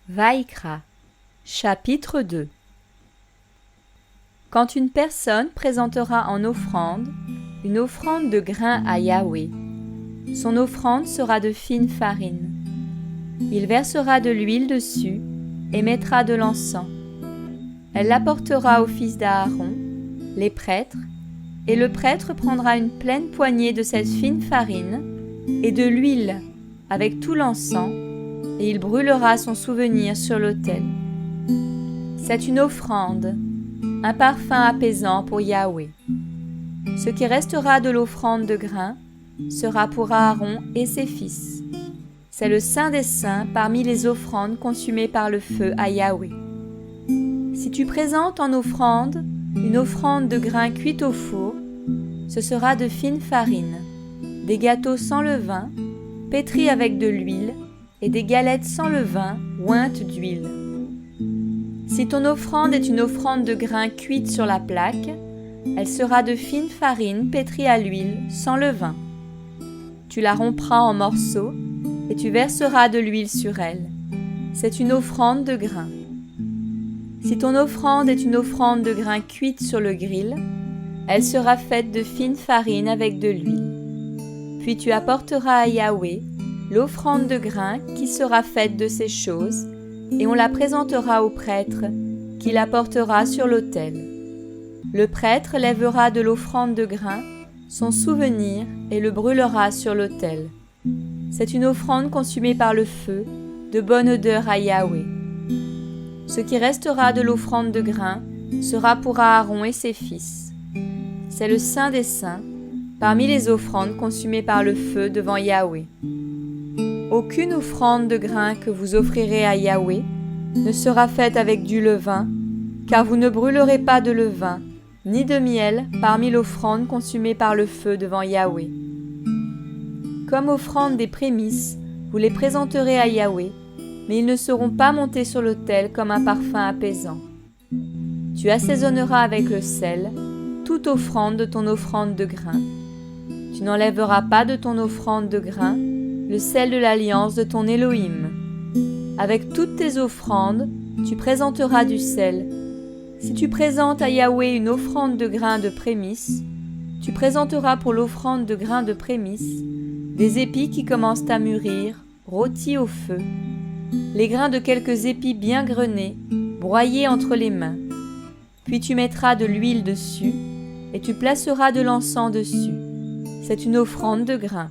Vaikra, chapitre 2. Quand une personne présentera en offrande une offrande de grains à Yahweh, son offrande sera de fine farine. Il versera de l'huile dessus et mettra de l'encens. Elle l'apportera aux fils d'Aaron, les prêtres, et le prêtre prendra une pleine poignée de cette fine farine et de l'huile avec tout l'encens, et il brûlera son souvenir sur l'autel. C'est une offrande, un parfum apaisant pour Yahweh. Ce qui restera de l'offrande de grains sera pour Aaron et ses fils. C'est le saint des saints parmi les offrandes consumées par le feu à Yahweh. Si tu présentes en offrande une offrande de grains cuits au four, ce sera de fine farine, des gâteaux sans levain, pétris avec de l'huile, et des galettes sans levain, ointes d'huile. Si ton offrande est une offrande de grains cuite sur la plaque, elle sera de fine farine pétrie à l'huile, sans levain. Tu la rompras en morceaux, et tu verseras de l'huile sur elle. C'est une offrande de grains. Si ton offrande est une offrande de grains cuite sur le grill, elle sera faite de fine farine avec de l'huile. Puis tu apporteras à Yahweh l'offrande de grains qui sera faite de ces choses, et on la présentera au prêtre, qui la portera sur l'autel. Le prêtre lèvera de l'offrande de grains son souvenir et le brûlera sur l'autel. C'est une offrande consumée par le feu, de bonne odeur à Yahweh. Ce qui restera de l'offrande de grains sera pour Aaron et ses fils. C'est le saint des saints, parmi les offrandes consumées par le feu devant Yahweh. Aucune offrande de grains que vous offrirez à Yahweh ne sera faite avec du levain, car vous ne brûlerez pas de levain, ni de miel parmi l'offrande consumée par le feu devant Yahweh. Comme offrande des prémices, vous les présenterez à Yahweh, mais ils ne seront pas montés sur l'autel comme un parfum apaisant. Tu assaisonneras avec le sel toute offrande de ton offrande de grains. Tu n'enlèveras pas de ton offrande de grains le sel de l'alliance de ton Elohim. Avec toutes tes offrandes, tu présenteras du sel. Si tu présentes à Yahweh une offrande de grains de prémices, tu présenteras pour l'offrande de grains de prémices des épis qui commencent à mûrir, rôtis au feu, les grains de quelques épis bien grenés, broyés entre les mains. Puis tu mettras de l'huile dessus, et tu placeras de l'encens dessus. C'est une offrande de grains.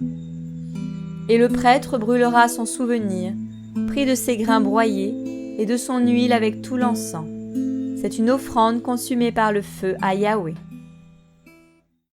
Et le prêtre brûlera son souvenir, pris de ses grains broyés, et de son huile avec tout l'encens. C'est une offrande consumée par le feu à Yahweh.